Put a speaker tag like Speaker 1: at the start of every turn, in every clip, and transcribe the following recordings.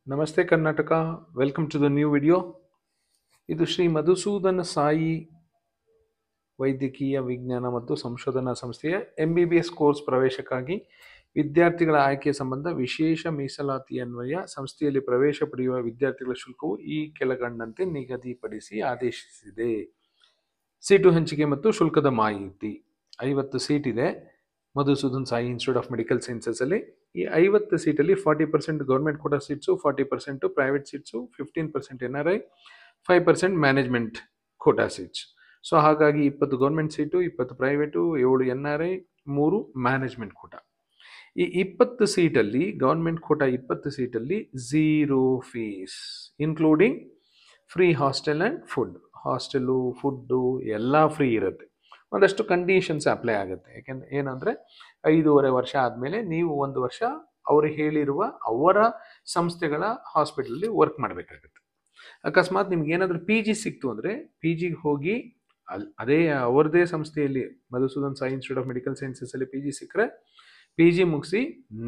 Speaker 1: ನಮಸ್ತೆ Karnataka, welcome to the new video. ಇದು ಶ್ರೀ ಮಧುಸೂದನ ಸಾಯಿ ವೈದ್ಯಕೀಯ ವಿಜ್ಞಾನ ಮತ್ತು ಸಂಶೋಧನಾ ಸಂಸ್ಥೆಯ MBBS ಕೋರ್ಸ್ ಪ್ರವೇಶಕ್ಕಾಗಿ ವಿದ್ಯಾರ್ಥಿಗಳ ಆಯ್ಕೆ ಸಂಬಂಧ ವಿಶೇಷ ಮೀಸಲಾತಿ ಅನ್ವಯ ಸಂಸ್ಥೆಯಲ್ಲಿ ಪ್ರವೇಶ ಪಡೆಯುವ ವಿದ್ಯಾರ್ಥಿಗಳ ಶುಲ್ಕವು ಈ ಕೆಳಕಂಡಂತೆ ನಿಗದಿಪಡಿಸಿ ಆದೇಶಿಸಿದೆ. ಸೀಟು ಹಂಚಿಕೆ ಮತ್ತು ಶುಲ್ಕದ ಮಾಹಿತಿ. 50 ಸೀಟ್ ಇದೆ Madhusudan Sai institute of medical sciences ಅಲ್ಲಿ. ಈ 50 ಸೀಟಲ್ಲಿ 40% government quota seats, 40% private seats, 15% NRI, 5% management quota seats. So ಹಾಗಾಗಿ 20 government seat, 20 private, 7 NRI, 3 management quota. ಈ 20 ಸೀಟಲ್ಲಿ ಗೌರ್ಮೆಂಟ್ ಕೋಟಾ 20 ಸೀಟಲ್ಲಿ 0 fees, including free hostel and food. Hostel, food ಎಲ್ಲ free ಇರುತ್ತೆ. ಒಂದಷ್ಟು ಕಂಡೀಷನ್ಸ್ ಅಪ್ಲೈ ಆಗುತ್ತೆ. ಯಾಕೆಂದ್ರೆ ಏನಂದರೆ 5.5 ವರ್ಷ ಆದಮೇಲೆ ನೀವು 1 ವರ್ಷ ಅವರು ಹೇಳಿರುವ ಅವರ ಸಂಸ್ಥೆಗಳ ಹಾಸ್ಪಿಟಲಲ್ಲಿ ವರ್ಕ್ ಮಾಡಬೇಕಾಗುತ್ತೆ. ಅಕಸ್ಮಾತ್ ನಿಮ್ಗೆ ಏನಾದರೂ PG ಸಿಕ್ತು ಅಂದರೆ PGಗೆ ಹೋಗಿ ಅದೇ ಅವ್ರದ್ದೇ ಸಂಸ್ಥೆಯಲ್ಲಿ Madhusudan Sai institute of medical ಸೈನ್ಸಸ್ಸಲ್ಲಿ PG ಸಿಕ್ಕರೆ PG ಮುಗಿಸಿ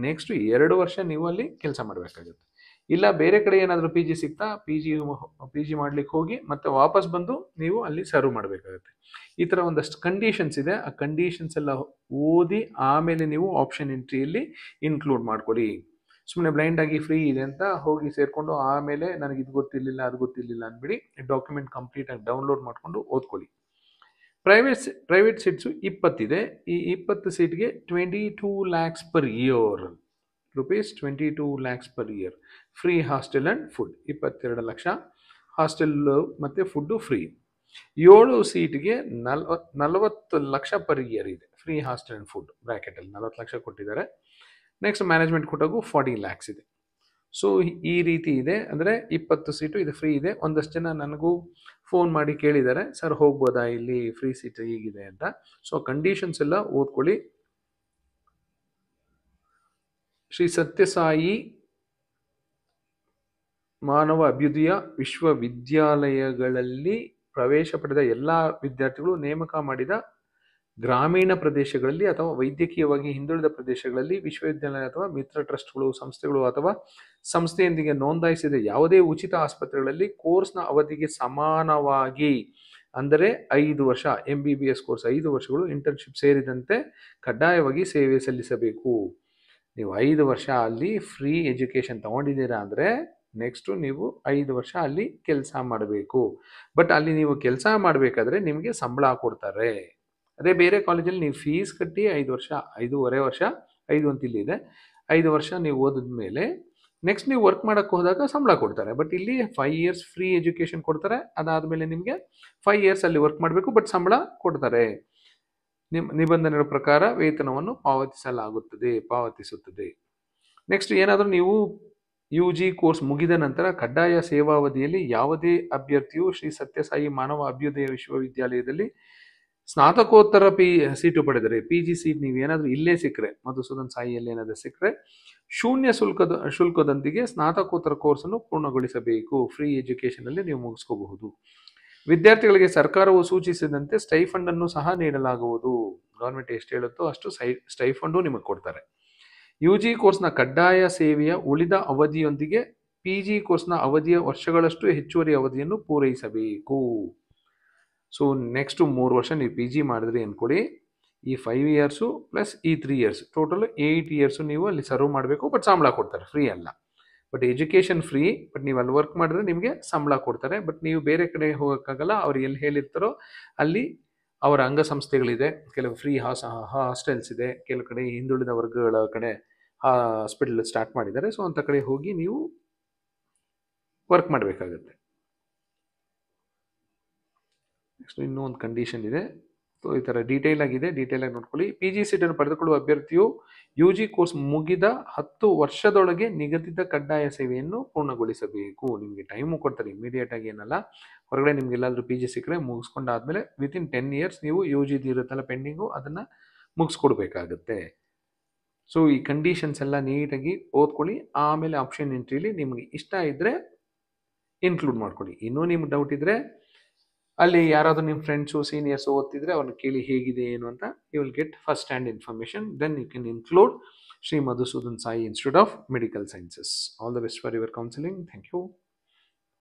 Speaker 1: ನೆಕ್ಸ್ಟ್ 2 ವರ್ಷ ನೀವು ಅಲ್ಲಿ ಕೆಲಸ ಮಾಡಬೇಕಾಗುತ್ತೆ. ಇಲ್ಲ ಬೇರೆ ಕಡೆ ಏನಾದರೂ PG ಸಿಗ್ತಾ PG ಮಾಡ್ಲಿಕ್ಕೆ ಹೋಗಿ ಮತ್ತೆ ವಾಪಸ್ ಬಂದು ನೀವು ಅಲ್ಲಿ ಸರ್ವ್ ಮಾಡಬೇಕಾಗುತ್ತೆ. ಈ ಥರ ಒಂದಷ್ಟು ಕಂಡೀಷನ್ಸ್ ಇದೆ. ಆ ಕಂಡೀಷನ್ಸ್ ಎಲ್ಲ ಓದಿ ಆಮೇಲೆ ನೀವು ಆಪ್ಷನ್ ಎಂಟ್ರಿಯಲ್ಲಿ ಇನ್ಕ್ಲೂಡ್ ಮಾಡ್ಕೊಳ್ಳಿ. ಸುಮ್ಮನೆ ಬ್ಲೈಂಡ್ ಆಗಿ ಫ್ರೀ ಇದೆ ಅಂತ ಹೋಗಿ ಸೇರಿಕೊಂಡು ಆಮೇಲೆ ನನಗೆ ಇದು ಗೊತ್ತಿರಲಿಲ್ಲ ಅದು ಗೊತ್ತಿರಲಿಲ್ಲ ಅಂದ್ಬಿಡಿ. ಡಾಕ್ಯುಮೆಂಟ್ ಕಂಪ್ಲೀಟ್ ಆಗಿ ಡೌನ್ಲೋಡ್ ಮಾಡಿಕೊಂಡು ಓದ್ಕೊಳ್ಳಿ. ಪ್ರೈವೇಟ್ ಸೀಟ್ಸು 20 ಇದೆ. ಈ 20 ಸೀಟ್ಗೆ 22 lakhs per year, rupees 22 lakhs per year. Free hostel and food 22 lakh, hostel ಮತ್ತು ಫುಡ್ಡು ಫ್ರೀ. 7 ಸೀಟ್ಗೆ 40 ಲಕ್ಷ ಪರ್ ಇಯರ್ ಇದೆ. ಫ್ರೀ ಹಾಸ್ಟೆಲ್ ಆ್ಯಂಡ್ ಫುಡ್ ಬ್ರ್ಯಾಕೆಟಲ್ಲಿ 40 ಲಕ್ಷ ಕೊಟ್ಟಿದ್ದಾರೆ. ನೆಕ್ಸ್ಟ್ ಮ್ಯಾನೇಜ್ಮೆಂಟ್ ಕೋಟಾಗೂ 40 lakhs ಇದೆ. ಸೊ ಈ ರೀತಿ ಇದೆ. ಅಂದರೆ 20 ಸೀಟು ಇದು ಫ್ರೀ ಇದೆ. ಒಂದಷ್ಟು ಜನ ನನಗೂ ಫೋನ್ ಮಾಡಿ ಕೇಳಿದ್ದಾರೆ, ಸರ್ ಹೋಗ್ಬೋದಾ ಇಲ್ಲಿ ಫ್ರೀ ಸೀಟ್ ಹೀಗಿದೆ ಅಂತ. ಸೊ ಕಂಡೀಷನ್ಸ್ ಎಲ್ಲ ಓದ್ಕೊಳ್ಳಿ. ಶ್ರೀ ಸತ್ಯಸಾಯಿ ಮಾನವ ಅಭ್ಯುದಯ ವಿಶ್ವವಿದ್ಯಾಲಯಗಳಲ್ಲಿ ಪ್ರವೇಶ ಪಡೆದ ಎಲ್ಲ ವಿದ್ಯಾರ್ಥಿಗಳು ನೇಮಕ ಮಾಡಿದ ಗ್ರಾಮೀಣ ಪ್ರದೇಶಗಳಲ್ಲಿ ಅಥವಾ ವೈದ್ಯಕೀಯವಾಗಿ ಹಿಂದುಳಿದ ಪ್ರದೇಶಗಳಲ್ಲಿ ವಿಶ್ವವಿದ್ಯಾಲಯ ಅಥವಾ ಮಿತ್ರ ಟ್ರಸ್ಟ್ಗಳು, ಸಂಸ್ಥೆಗಳು ಅಥವಾ ಸಂಸ್ಥೆಯೊಂದಿಗೆ ನೋಂದಾಯಿಸಿದ ಯಾವುದೇ ಉಚಿತ ಆಸ್ಪತ್ರೆಗಳಲ್ಲಿ ಕೋರ್ಸ್ನ ಅವಧಿಗೆ ಸಮಾನವಾಗಿ, ಅಂದರೆ 5 ವರ್ಷ MBBS ಕೋರ್ಸ್ 5 ವರ್ಷಗಳು ಇಂಟರ್ನ್ಶಿಪ್ ಸೇರಿದಂತೆ ಕಡ್ಡಾಯವಾಗಿ ಸೇವೆ ಸಲ್ಲಿಸಬೇಕು. ನೀವು 5 ವರ್ಷ ಅಲ್ಲಿ ಫ್ರೀ ಎಜುಕೇಷನ್ ತಗೊಂಡಿದ್ದೀರಾ ಅಂದರೆ ನೆಕ್ಸ್ಟು ನೀವು 5 ವರ್ಷ ಅಲ್ಲಿ ಕೆಲಸ ಮಾಡಬೇಕು. ಬಟ್ ಅಲ್ಲಿ ನೀವು ಕೆಲಸ ಮಾಡಬೇಕಾದ್ರೆ ನಿಮಗೆ ಸಂಬಳ ಕೊಡ್ತಾರೆ. ಅದೇ ಬೇರೆ ಕಾಲೇಜಲ್ಲಿ ನೀವು ಫೀಸ್ ಕಟ್ಟಿ 5 ವರ್ಷ, 5.5 ವರ್ಷ, 5 ಅಂತ ಇಲ್ಲಿದೆ, 5 ವರ್ಷ ನೀವು ಓದಿದ ಮೇಲೆ ನೆಕ್ಸ್ಟ್ ನೀವು ವರ್ಕ್ ಮಾಡೋಕ್ಕೆ ಹೋದಾಗ ಸಂಬಳ ಕೊಡ್ತಾರೆ. ಬಟ್ ಇಲ್ಲಿ 5 years ಫ್ರೀ ಎಜುಕೇಷನ್ ಕೊಡ್ತಾರೆ. ಅದಾದಮೇಲೆ ನಿಮಗೆ 5 years ಅಲ್ಲಿ ವರ್ಕ್ ಮಾಡಬೇಕು, ಬಟ್ ಸಂಬಳ ಕೊಡ್ತಾರೆ. ನಿಬಂಧನೆಗಳ ಪ್ರಕಾರ ವೇತನವನ್ನು ಪಾವತಿಸುತ್ತದೆ. ನೆಕ್ಸ್ಟ್ ಏನಾದರೂ ನೀವು UG ಕೋರ್ಸ್ ಮುಗಿದ ನಂತರ ಕಡ್ಡಾಯ ಸೇವಾವಧಿಯಲ್ಲಿ ಯಾವುದೇ ಅಭ್ಯರ್ಥಿಯು ಶ್ರೀ ಸತ್ಯಸಾಯಿ ಮಾನವ ಅಭ್ಯುದಯ ವಿಶ್ವವಿದ್ಯಾಲಯದಲ್ಲಿ ಸ್ನಾತಕೋತ್ತರ ಸೀಟು ಪಡೆದರೆ, PG ಸೀಟ್ ನೀವು ಏನಾದರೂ ಇಲ್ಲೇ ಸಿಕ್ಕರೆ, ಮಧುಸೂದನ್ ಸಾಯಿಯಲ್ಲಿ ಏನಾದರೂ ಸಿಕ್ಕರೆ ಶೂನ್ಯ ಶುಲ್ಕದೊಂದಿಗೆ ಸ್ನಾತಕೋತ್ತರ ಕೋರ್ಸನ್ನು ಪೂರ್ಣಗೊಳಿಸಬೇಕು. ಫ್ರೀ ಎಜುಕೇಷನಲ್ಲಿ ನೀವು ಮುಗಿಸ್ಕೋಬಹುದು. ವಿದ್ಯಾರ್ಥಿಗಳಿಗೆ ಸರ್ಕಾರವು ಸೂಚಿಸಿದಂತೆ ಸ್ಟೈಫಂಡ್ ಅನ್ನು ಸಹ ನೀಡಲಾಗುವುದು. ಗೌರ್ಮೆಂಟ್ ಎಷ್ಟು ಹೇಳುತ್ತೋ ಅಷ್ಟು ಸ್ಟೈಫಂಡು ನಿಮಗೆ ಕೊಡ್ತಾರೆ. UG ಕೋರ್ಸ್ನ ಕಡ್ಡಾಯ ಸೇವೆಯ ಉಳಿದ ಅವಧಿಯೊಂದಿಗೆ PG ಕೋರ್ಸ್ನ ಅವಧಿಯ ವರ್ಷಗಳಷ್ಟು ಹೆಚ್ಚುವರಿ ಅವಧಿಯನ್ನು ಪೂರೈಸಬೇಕು. ಸೊ ನೆಕ್ಸ್ಟು 3 ವರ್ಷ ನೀವು PG ಮಾಡಿದ್ರಿ ಅಂದ್ಕೊಡಿ. ಈ 5 years ಪ್ಲಸ್ ಈ 3 years ಟೋಟಲ್ 8 years ನೀವು ಅಲ್ಲಿ ಸರ್ವ್ ಮಾಡಬೇಕು. ಬಟ್ ಸಂಬಳ ಕೊಡ್ತಾರೆ, ಫ್ರೀ ಅಲ್ಲ. ಬಟ್ ಎಜುಕೇಷನ್ ಫ್ರೀ, ಬಟ್ ನೀವು ಅಲ್ಲಿ ವರ್ಕ್ ಮಾಡಿದ್ರೆ ನಿಮಗೆ ಸಂಬಳ ಕೊಡ್ತಾರೆ. ಬಟ್ ನೀವು ಬೇರೆ ಕಡೆ ಹೋಗೋಕ್ಕಾಗಲ್ಲ. ಅವ್ರು ಎಲ್ಲಿ ಹೇಳಿರ್ತಾರೋ ಅಲ್ಲಿ ಅವರ ಅಂಗಸಂಸ್ಥೆಗಳಿದೆ. ಕೆಲವು ಫ್ರೀ ಹಾಸ್ಟೆಲ್ಸ್ ಇದೆ, ಕೆಲವು ಕಡೆ ಹಿಂದುಳಿದ ವರ್ಗಗಳ ಕಡೆ ಹಾಸ್ಪಿಟಲ್ ಸ್ಟಾರ್ಟ್ ಮಾಡಿದ್ದಾರೆ. ಸೊ ಅಂಥ ಕಡೆ ಹೋಗಿ ನೀವು ವರ್ಕ್ ಮಾಡಬೇಕಾಗುತ್ತೆ. ನೆಕ್ಸ್ಟ್ ಇನ್ನೂ ಒಂದು ಕಂಡೀಷನ್ ಇದೆ. ಸೊ ಈ ಥರ ಡೀಟೇಲ್ ಆಗಿ ನೋಡ್ಕೊಳ್ಳಿ. PG ಸೀಟನ್ನು ಪಡೆದುಕೊಳ್ಳುವ ಅಭ್ಯರ್ಥಿಯು UG ಕೋರ್ಸ್ ಮುಗಿದ 10 ವರ್ಷದೊಳಗೆ ನಿಗದಿತ ಕಡ್ಡಾಯ ಸೇವೆಯನ್ನು ಪೂರ್ಣಗೊಳಿಸಬೇಕು. ನಿಮಗೆ ಟೈಮು ಕೊಡ್ತಾರೆ, ಇಮಿಡಿಯೇಟ್ ಆಗಿ ಏನಲ್ಲ. ಹೊರಗಡೆ ನಿಮ್ಗೆ ಎಲ್ಲಾದರೂ PG ಸಿಕ್ಕರೆ ಮುಗಿಸ್ಕೊಂಡಾದ್ಮೇಲೆ ವಿತಿನ್ 10 years ನೀವು UG ಇರುತ್ತಲ್ಲ ಪೆಂಡಿಂಗು, ಅದನ್ನು ಮುಗಿಸ್ಕೊಡ್ಬೇಕಾಗತ್ತೆ. ಸೊ ಈ ಕಂಡೀಷನ್ಸ್ ಎಲ್ಲ ನೀಟಾಗಿ ಓದ್ಕೊಳ್ಳಿ. ಆಮೇಲೆ ಆಪ್ಷನ್ ಎಂಟ್ರಿಲಿ ನಿಮಗೆ ಇಷ್ಟ ಇದ್ದರೆ ಇನ್ಕ್ಲೂಡ್ ಮಾಡ್ಕೊಳ್ಳಿ. ಇನ್ನೂ ನಿಮ್ಗೆ ಡೌಟ್ ಇದ್ದರೆ ಅಲ್ಲಿ ಯಾರಾದರೂ ನಿಮ್ಮ ಫ್ರೆಂಡ್ಸು ಸೀನಿಯರ್ಸು ಓದ್ತಿದ್ರೆ ಅವ್ರನ್ನ ಕೇಳಿ ಹೇಗಿದೆ ಏನು ಅಂತ. You will get first hand information, then you can include. Sri Madhusudan Sai Institute of Medical Sciences. All the best for your counseling. Thank you.